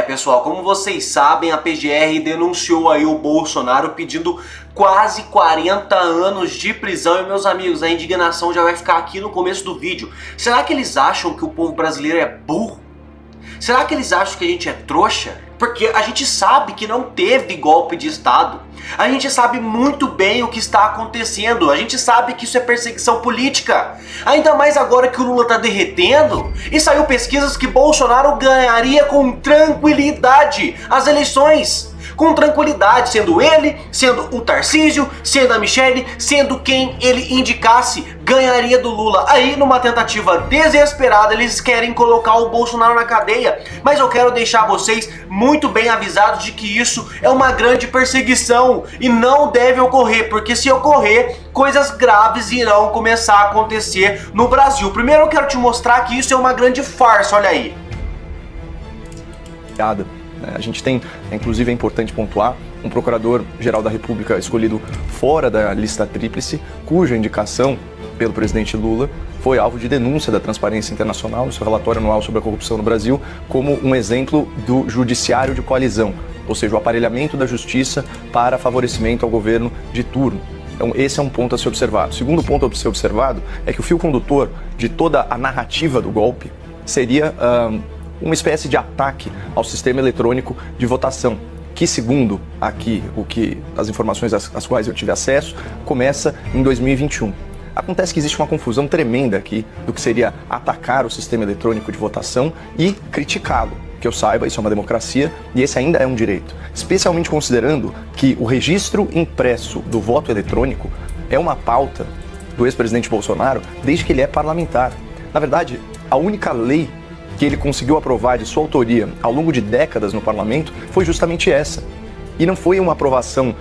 Pessoal, como vocês sabem, a PGR denunciou aí o Bolsonaro pedindo quase 40 anos de prisão. E meus amigos, a indignação já vai ficar aqui no começo do vídeo. Será que eles acham que o povo brasileiro é burro? Será que eles acham que a gente é trouxa? Porque a gente sabe que não teve golpe de Estado. A gente sabe muito bem o que está acontecendo. A gente sabe que isso é perseguição política. Ainda mais agora que o Lula está derretendo. E saiu pesquisas que Bolsonaro ganharia com tranquilidade as eleições. Com tranquilidade, sendo ele, sendo o Tarcísio, sendo a Michelle, sendo quem ele indicasse, ganharia do Lula. Aí, numa tentativa desesperada, eles querem colocar o Bolsonaro na cadeia. Mas eu quero deixar vocês muito bem avisados de que isso é uma grande perseguição e não deve ocorrer, porque se ocorrer, coisas graves irão começar a acontecer no Brasil. Primeiro eu quero te mostrar que isso é uma grande farsa, olha aí. A gente tem, inclusive é importante pontuar, um procurador-geral da República escolhido fora da lista tríplice, cuja indicação pelo presidente Lula foi alvo de denúncia da Transparência Internacional no seu relatório anual sobre a corrupção no Brasil, como um exemplo do judiciário de coalizão, ou seja, o aparelhamento da justiça para favorecimento ao governo de turno. Então esse é um ponto a ser observado. O segundo ponto a ser observado é que o fio condutor de toda a narrativa do golpe seria uma espécie de ataque ao sistema eletrônico de votação, que segundo aqui as informações às quais eu tive acesso, começa em 2021. Acontece que existe uma confusão tremenda aqui do que seria atacar o sistema eletrônico de votação e criticá-lo. Que eu saiba, isso é uma democracia e esse ainda é um direito, especialmente considerando que o registro impresso do voto eletrônico é uma pauta do ex-presidente Bolsonaro desde que ele é parlamentar. Na verdade, a única lei que ele conseguiu aprovar de sua autoria ao longo de décadas no parlamento foi justamente essa. E não foi uma aprovação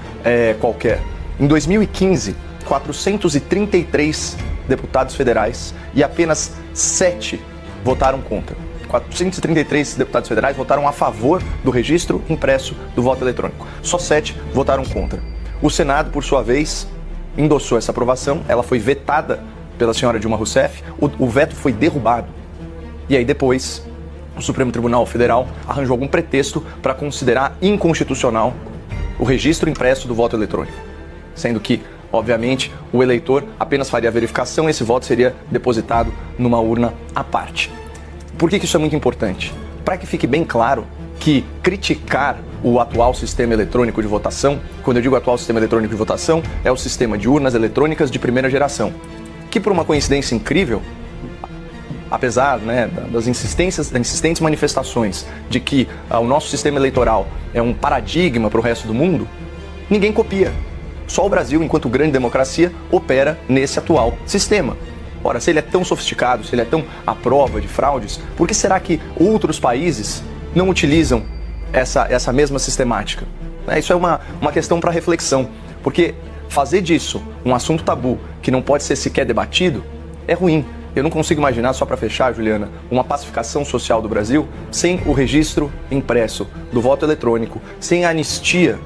qualquer. Em 2015, 433 deputados federais e apenas 7 votaram contra. 433 deputados federais votaram a favor do registro impresso do voto eletrônico. Só 7 votaram contra. O Senado, por sua vez, endossou essa aprovação. Ela foi vetada pela senhora Dilma Rousseff. O veto foi derrubado. E aí depois, o Supremo Tribunal Federal arranjou algum pretexto para considerar inconstitucional o registro impresso do voto eletrônico. Sendo que, obviamente, o eleitor apenas faria a verificação e esse voto seria depositado numa urna à parte. Por que isso é muito importante? Para que fique bem claro que criticar o atual sistema eletrônico de votação, quando eu digo atual sistema eletrônico de votação, é o sistema de urnas eletrônicas de primeira geração, que por uma coincidência incrível, apesar das insistentes manifestações de que o nosso sistema eleitoral é um paradigma para o resto do mundo, ninguém copia. Só o Brasil, enquanto grande democracia, opera nesse atual sistema. Ora, se ele é tão sofisticado, se ele é tão à prova de fraudes, por que será que outros países não utilizam essa mesma sistemática? Isso é uma questão para reflexão, porque fazer disso um assunto tabu que não pode ser sequer debatido é ruim. Eu não consigo imaginar, só para fechar, Juliana, uma pacificação social do Brasil sem o registro impresso do voto eletrônico, sem a anistia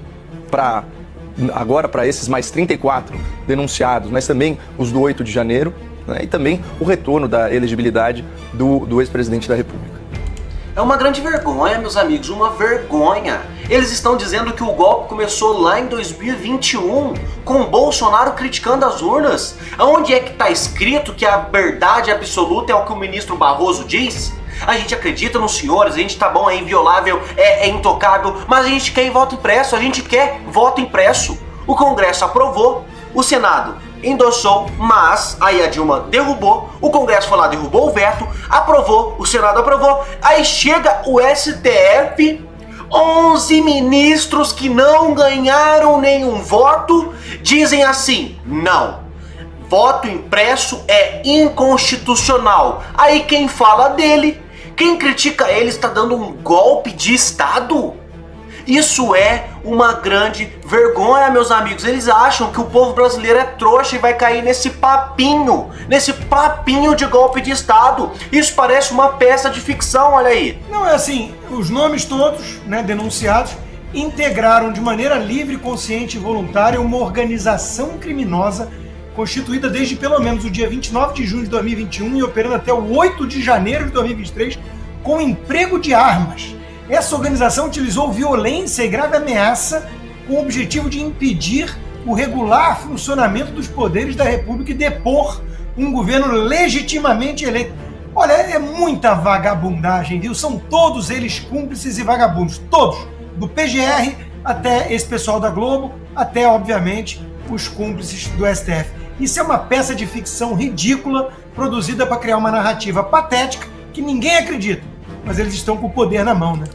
agora para esses mais 34 denunciados, mas também os do 8 de janeiro, e também o retorno da elegibilidade do ex-presidente da República. É uma grande vergonha, meus amigos, uma vergonha. Eles estão dizendo que o golpe começou lá em 2021, com Bolsonaro criticando as urnas. Aonde é que está escrito que a verdade absoluta é o que o ministro Barroso diz? A gente acredita nos senhores, a gente tá bom, é inviolável, é intocável, mas a gente quer voto impresso, a gente quer voto impresso. O Congresso aprovou, o Senado endossou, mas aí a Dilma derrubou, o Congresso foi lá, derrubou o veto, aprovou, o Senado aprovou, aí chega o STF, 11 ministros que não ganharam nenhum voto, dizem assim, não, voto impresso é inconstitucional. Aí quem fala dele, quem critica ele está dando um golpe de Estado? Isso é uma grande vergonha, meus amigos. Eles acham que o povo brasileiro é trouxa e vai cair nesse papinho de golpe de Estado. Isso parece uma peça de ficção, olha aí. Não, é assim, os nomes todos, denunciados, integraram de maneira livre, consciente e voluntária uma organização criminosa constituída desde pelo menos o dia 29 de junho de 2021 e operando até o 8 de janeiro de 2023 com emprego de armas. Essa organização utilizou violência e grave ameaça com o objetivo de impedir o regular funcionamento dos poderes da República e depor um governo legitimamente eleito. Olha, é muita vagabundagem, viu? São todos eles cúmplices e vagabundos, todos, do PGR até esse pessoal da Globo, até, obviamente, os cúmplices do STF. Isso é uma peça de ficção ridícula, produzida para criar uma narrativa patética que ninguém acredita, mas eles estão com o poder na mão, né?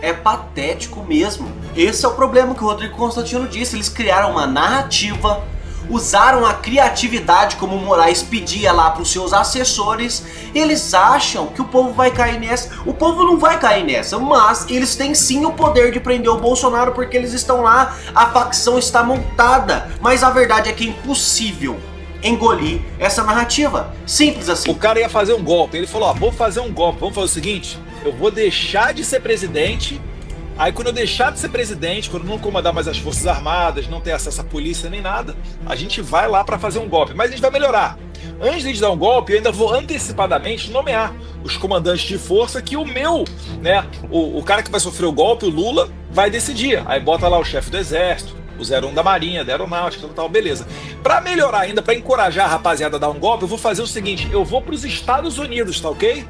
É patético mesmo. Esse é o problema que o Rodrigo Constantino disse. Eles criaram uma narrativa, usaram a criatividade como o Moraes pedia lá para os seus assessores. Eles acham que o povo vai cair nessa. O povo não vai cair nessa, mas eles têm sim o poder de prender o Bolsonaro porque eles estão lá, a facção está montada. Mas a verdade é que é impossível engolir essa narrativa. Simples assim. O cara ia fazer um golpe, ele falou, vou fazer um golpe, vamos fazer o seguinte, eu vou deixar de ser presidente, aí quando eu deixar de ser presidente, quando eu não comandar mais as Forças Armadas, não ter acesso à polícia nem nada, a gente vai lá para fazer um golpe, mas a gente vai melhorar. Antes de a gente dar um golpe, eu ainda vou antecipadamente nomear os comandantes de força que o meu, né, o cara que vai sofrer o golpe, o Lula, vai decidir. Aí bota lá o chefe do exército, o 01 da Marinha, da Aeronáutica, tal, beleza. Para melhorar ainda, para encorajar a rapaziada a dar um golpe, eu vou fazer o seguinte, eu vou para os Estados Unidos, tá ok?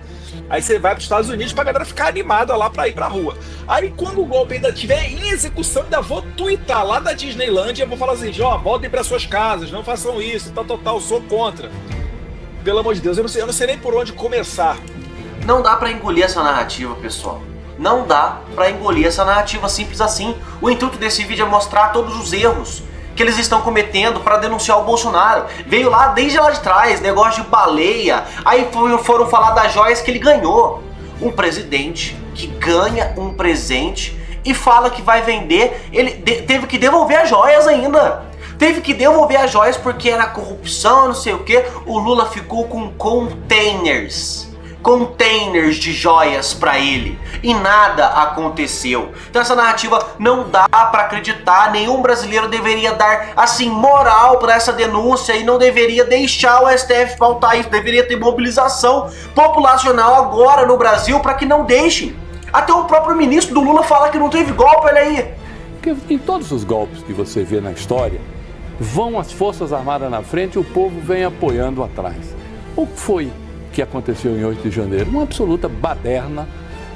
Aí você vai para os Estados Unidos pra galera ficar animada lá pra ir pra rua. Aí quando o golpe ainda estiver em execução, ainda vou twittar lá da Disneylândia, vou falar assim, voltem para suas casas, não façam isso, tal, sou contra. Pelo amor de Deus, eu não sei nem por onde começar. Não dá pra engolir essa narrativa, pessoal. Não dá pra engolir essa narrativa simples assim. O intuito desse vídeo é mostrar todos os erros que eles estão cometendo para denunciar o Bolsonaro. Veio lá desde lá de trás, negócio de baleia, aí foram falar das joias que ele ganhou. Um presidente que ganha um presente e fala que vai vender, ele teve que devolver as joias ainda. Teve que devolver as joias porque era corrupção, não sei o que. O Lula ficou com containers de joias pra ele e nada aconteceu. Então essa narrativa não dá pra acreditar. Nenhum brasileiro deveria dar assim moral pra essa denúncia e não deveria deixar o STF pautar isso. Deveria ter mobilização populacional agora no Brasil pra que não deixem. Até o próprio ministro do Lula fala que não teve golpe, olha aí. Porque em todos os golpes que você vê na história, vão as Forças Armadas na frente e o povo vem apoiando atrás. O que foi que aconteceu em 8 de janeiro? Uma absoluta baderna,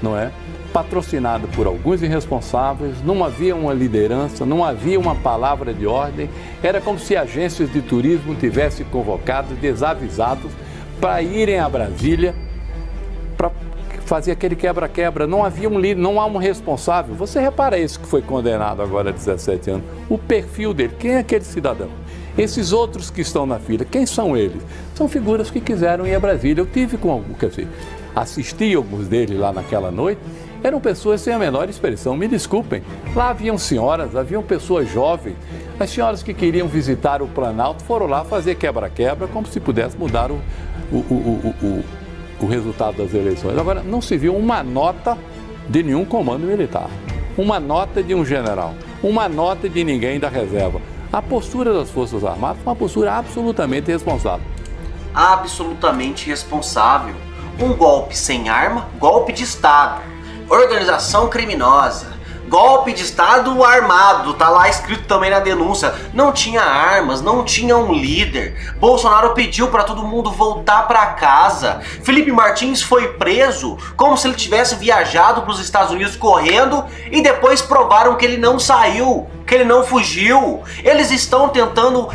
não é? Patrocinada por alguns irresponsáveis, não havia uma liderança, não havia uma palavra de ordem, era como se agências de turismo tivessem convocados, desavisados, para irem a Brasília, para fazer aquele quebra-quebra. Não havia um líder, não há um responsável. Você repara esse que foi condenado agora a 17 anos, o perfil dele, quem é aquele cidadão? Esses outros que estão na fila, quem são eles? São figuras que quiseram ir a Brasília. Eu tive assisti alguns deles lá naquela noite, eram pessoas sem a menor expressão, me desculpem. Lá haviam senhoras, haviam pessoas jovens, as senhoras que queriam visitar o Planalto foram lá fazer quebra-quebra como se pudesse mudar o resultado das eleições. Agora, não se viu uma nota de nenhum comando militar, uma nota de um general, uma nota de ninguém da reserva. A postura das Forças Armadas foi uma postura absolutamente responsável. Absolutamente responsável. Um golpe sem arma, golpe de Estado. Organização criminosa. Golpe de Estado armado, tá lá escrito também na denúncia. Não tinha armas, não tinha um líder. Bolsonaro pediu para todo mundo voltar para casa. Felipe Martins foi preso como se ele tivesse viajado para os Estados Unidos correndo e depois provaram que ele não saiu, que ele não fugiu. Eles estão tentando,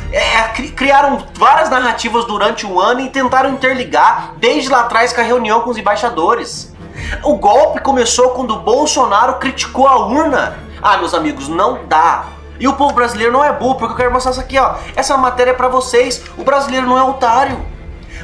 criaram várias narrativas durante o ano e tentaram interligar desde lá atrás com a reunião com os embaixadores. O golpe começou quando o Bolsonaro criticou a urna. Meus amigos, não dá. E o povo brasileiro não é burro, porque eu quero mostrar isso aqui, ó. Essa matéria é pra vocês. O brasileiro não é otário.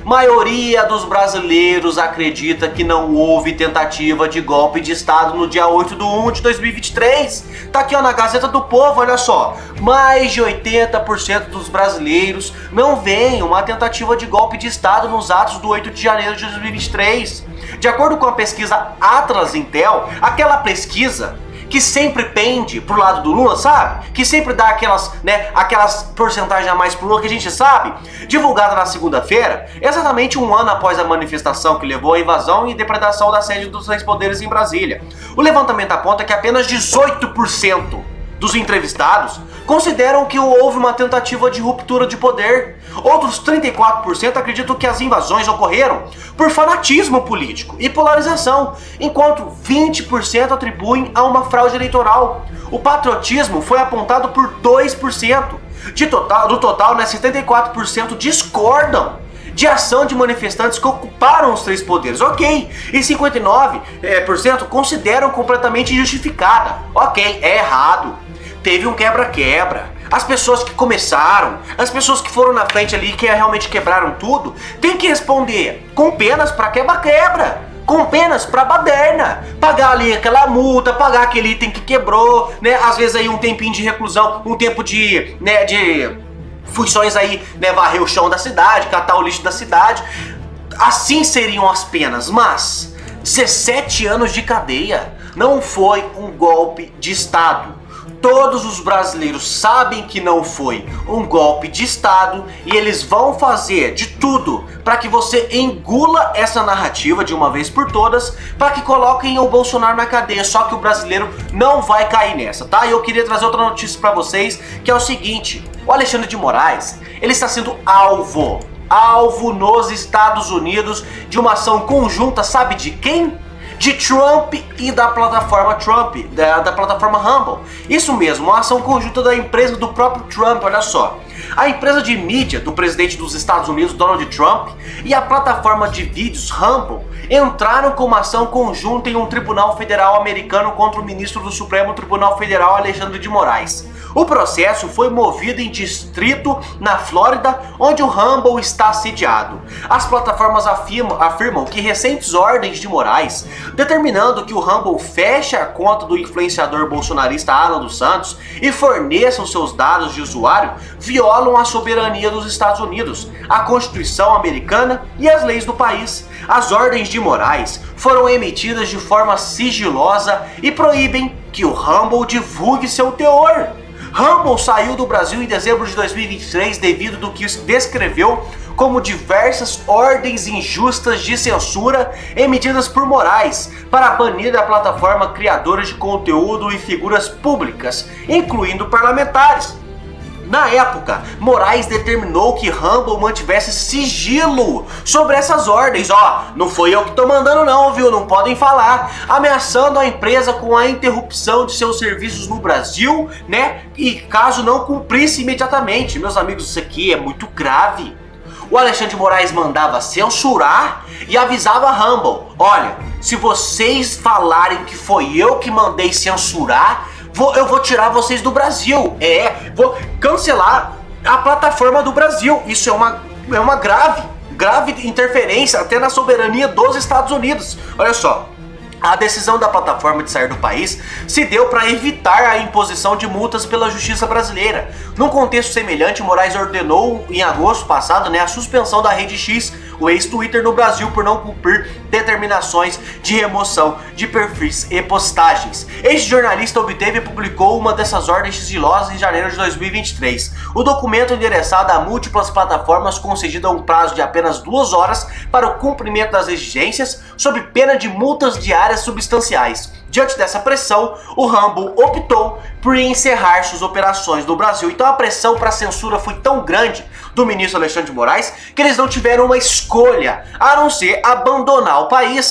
Maioria dos brasileiros acredita que não houve tentativa de golpe de Estado no dia 8/1 de 2023. Tá aqui, ó, na Gazeta do Povo, olha só. Mais de 80% dos brasileiros não veem uma tentativa de golpe de Estado nos atos do 8 de janeiro de 2023. De acordo com a pesquisa Atlas Intel, aquela pesquisa que sempre pende pro lado do Lula, sabe? Que sempre dá aquelas porcentagens a mais pro Lula que a gente sabe, divulgada na segunda-feira, exatamente um ano após a manifestação que levou à invasão e depredação da sede dos Três Poderes em Brasília. O levantamento aponta que apenas 18% dos entrevistados consideram que houve uma tentativa de ruptura de poder. Outros 34% acreditam que as invasões ocorreram por fanatismo político e polarização, enquanto 20% atribuem a uma fraude eleitoral. O patriotismo foi apontado por 2%. Do total, 74% discordam de ação de manifestantes que ocuparam os três poderes, ok, e 59% consideram completamente injustificada, ok, é errado. Teve um quebra-quebra. As pessoas que começaram, as pessoas que foram na frente ali, que realmente quebraram tudo, tem que responder com penas para quebra-quebra, com penas para baderna, pagar ali aquela multa, pagar aquele item que quebrou, né? Às vezes aí um tempinho de reclusão, um tempo de funções aí, né? Varrer o chão da cidade, catar o lixo da cidade. Assim seriam as penas, mas 17 anos de cadeia não foi um golpe de Estado. Todos os brasileiros sabem que não foi um golpe de Estado e eles vão fazer de tudo para que você engula essa narrativa de uma vez por todas, para que coloquem o Bolsonaro na cadeia, só que o brasileiro não vai cair nessa, tá? E eu queria trazer outra notícia para vocês, que é o seguinte: o Alexandre de Moraes, ele está sendo alvo nos Estados Unidos de uma ação conjunta, sabe de quem? De Trump e da plataforma da plataforma Rumble. Isso mesmo, uma ação conjunta da empresa do próprio Trump, olha só. A empresa de mídia do presidente dos Estados Unidos, Donald Trump, e a plataforma de vídeos Rumble entraram com uma ação conjunta em um tribunal federal americano contra o ministro do Supremo Tribunal Federal, Alexandre de Moraes. O processo foi movido em distrito na Flórida, onde o Rumble está sediado. As plataformas afirmam que recentes ordens de Moraes, determinando que o Rumble feche a conta do influenciador bolsonarista Alan dos Santos e forneça os seus dados de usuário, violam a soberania dos Estados Unidos, a Constituição americana e as leis do país. As ordens de Moraes foram emitidas de forma sigilosa e proíbem que o Rumble divulgue seu teor. Rumble saiu do Brasil em dezembro de 2023 devido do que descreveu como diversas ordens injustas de censura emitidas por Moraes para banir da plataforma criadores de conteúdo e figuras públicas, incluindo parlamentares. Na época, Moraes determinou que Rumble mantivesse sigilo sobre essas ordens. Não foi eu que tô mandando não, viu? Não podem falar. Ameaçando a empresa com a interrupção de seus serviços no Brasil, né? E caso não cumprisse imediatamente. Meus amigos, isso aqui é muito grave. O Alexandre de Moraes mandava censurar e avisava a Rumble: olha, se vocês falarem que foi eu que mandei censurar, eu vou tirar vocês do Brasil. Vou cancelar a plataforma do Brasil. Isso é uma grave interferência até na soberania dos Estados Unidos. Olha só. A decisão da plataforma de sair do país se deu para evitar a imposição de multas pela justiça brasileira. Num contexto semelhante, Moraes ordenou em agosto passado, a suspensão da Rede X, o ex-Twitter, no Brasil por não cumprir determinações de remoção de perfis e postagens. Este jornalista obteve e publicou uma dessas ordens sigilosas em janeiro de 2023. O documento, endereçado a múltiplas plataformas, concedida um prazo de apenas 2 horas para o cumprimento das exigências, sob pena de multas diárias substanciais. Diante dessa pressão, o Rumble optou por encerrar suas operações no Brasil. Então a pressão para a censura foi tão grande do ministro Alexandre de Moraes que eles não tiveram uma escolha a não ser abandonar o país.